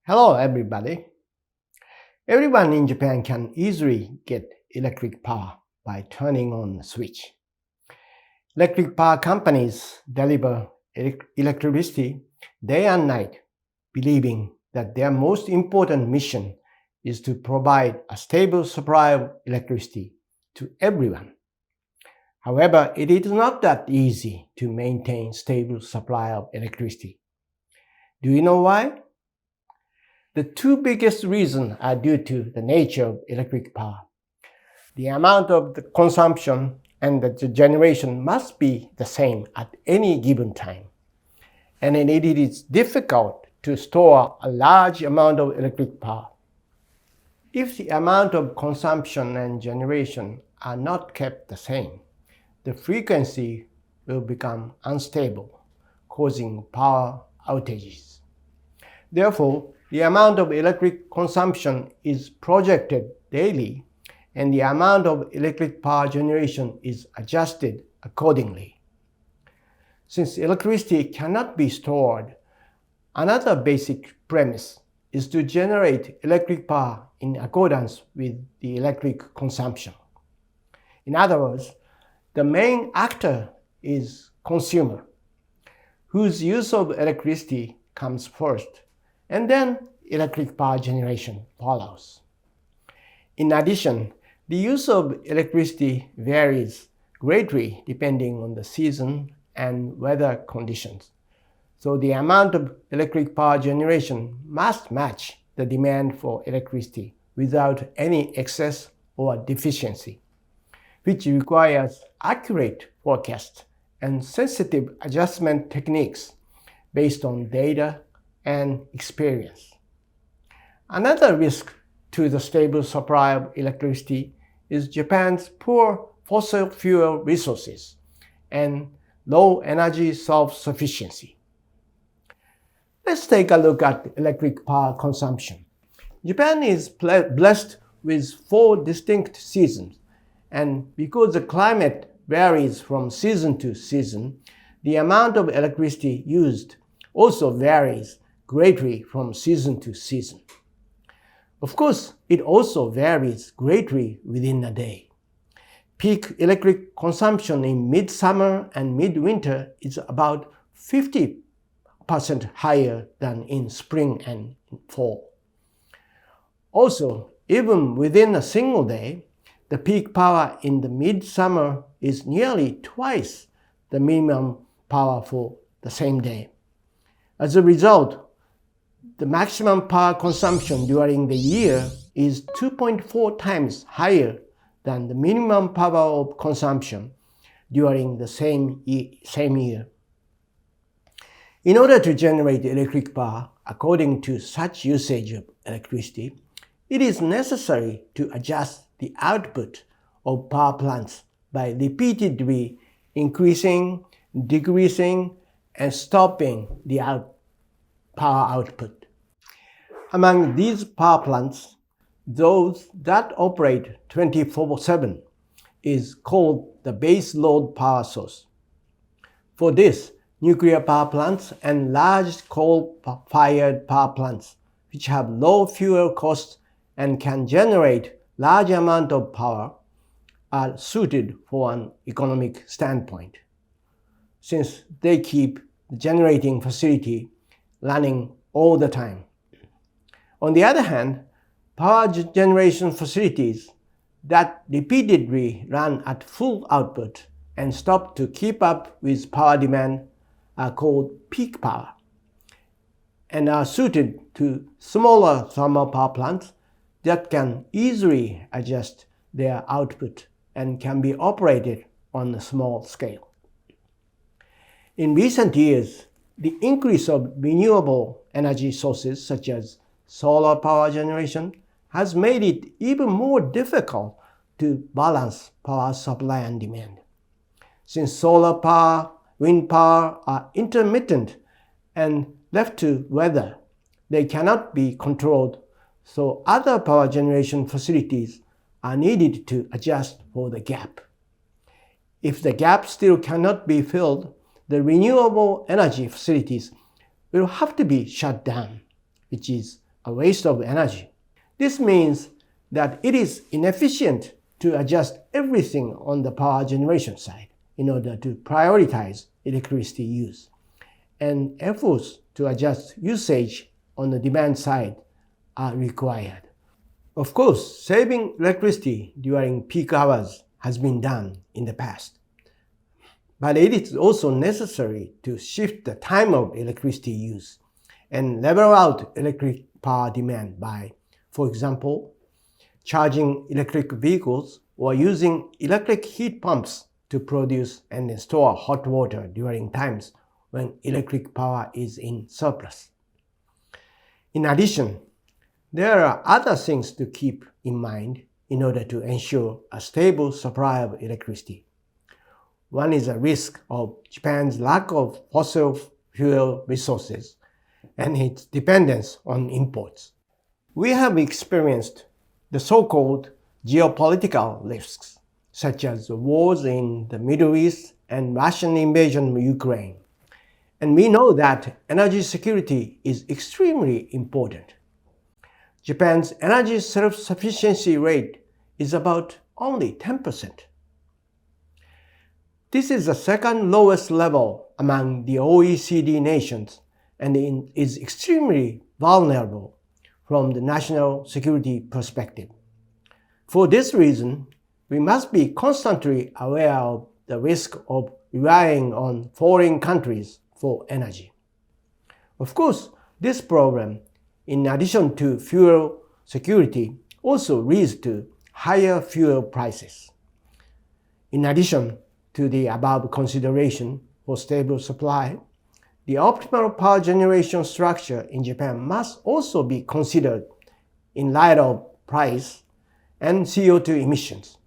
Hello, everybody. Everyone in Japan can easily get electric power by turning on a switch. Electric power companies deliver electricity day and night, believing that their most important mission is to provide a stable supply of electricity to everyone. However, it is not that easy to maintain stable supply of electricity. Do you know why? The two biggest reasons are due to the nature of electric power. The amount of the consumption and the generation must be the same at any given time. And it is difficult to store a large amount of electric power. If the amount of consumption and generation are not kept the same, the frequency will become unstable, causing power outages. Therefore, the amount of electric consumption is projected daily, and the amount of electric power generation is adjusted accordingly. Since electricity cannot be stored, another basic premise is to generate electric power in accordance with the electric consumption. In other words, the main actor is consumer, whose use of electricity comes first, and then electric power generation follows. In addition, the use of electricity varies greatly depending on the season and weather conditions. So the amount of electric power generation must match the demand for electricity without any excess or deficiency, which requires accurate forecasts and sensitive adjustment techniques based on data and experience. Another risk to the stable supply of electricity is Japan's poor fossil fuel resources and low energy self-sufficiency. Let's take a look at electric power consumption. Japan is blessed with 4 distinct seasons, and because the climate varies from season to season, the amount of electricity used also varies greatly from season to season. Of course, it also varies greatly within a day. Peak electric consumption in midsummer and midwinter is about 50% higher than in spring and fall. Also, even within a single day, the peak power in the midsummer is nearly twice the minimum power for the same day. As a result, the maximum power consumption during the year is 2.4 times higher than the minimum power of consumption during the same year. In order to generate electric power according to such usage of electricity, it is necessary to adjust the output of power plants by repeatedly increasing, decreasing, and stopping the power output. Among these power plants, those that operate 24/7 is called the base load power source. For this, nuclear power plants and large coal-fired power plants, which have low fuel costs and can generate large amount of power, are suited for an economic standpoint, since they keep the generating facility running all the time. On the other hand, power generation facilities that repeatedly run at full output and stop to keep up with power demand are called peak power and are suited to smaller thermal power plants that can easily adjust their output and can be operated on a small scale. In recent years, the increase of renewable energy sources such as solar power generation has made it even more difficult to balance power supply and demand. Since solar power, wind power are intermittent and left to weather, they cannot be controlled, so other power generation facilities are needed to adjust for the gap. If the gap still cannot be filled, the renewable energy facilities will have to be shut down, which is a waste of energy. This means that it is inefficient to adjust everything on the power generation side in order to prioritize electricity use, and efforts to adjust usage on the demand side are required. Of course, saving electricity during peak hours has been done in the past, but it is also necessary to shift the time of electricity use and level out electric power demand by, for example, charging electric vehicles or using electric heat pumps to produce and store hot water during times when electric power is in surplus. In addition, there are other things to keep in mind in order to ensure a stable supply of electricity. One is the risk of Japan's lack of fossil fuel resources and its dependence on imports. We have experienced the so-called geopolitical risks, such as the wars in the Middle East and Russian invasion of Ukraine. And we know that energy security is extremely important. Japan's energy self-sufficiency rate is about only 10%. This is the second lowest level among the OECD nations and is extremely vulnerable from the national security perspective. For this reason, we must be constantly aware of the risk of relying on foreign countries for energy. Of course, this problem, in addition to fuel security, also leads to higher fuel prices. In addition to the above consideration for stable supply, the optimal power generation structure in Japan must also be considered in light of price and CO2 emissions.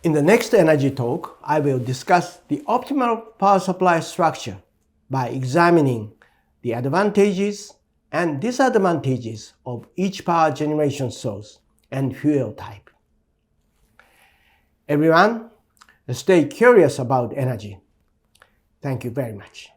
In the next energy talk, I will discuss the optimal power supply structure by examining the advantages and disadvantages of each power generation source and fuel type. Everyone, stay curious about energy. Thank you very much.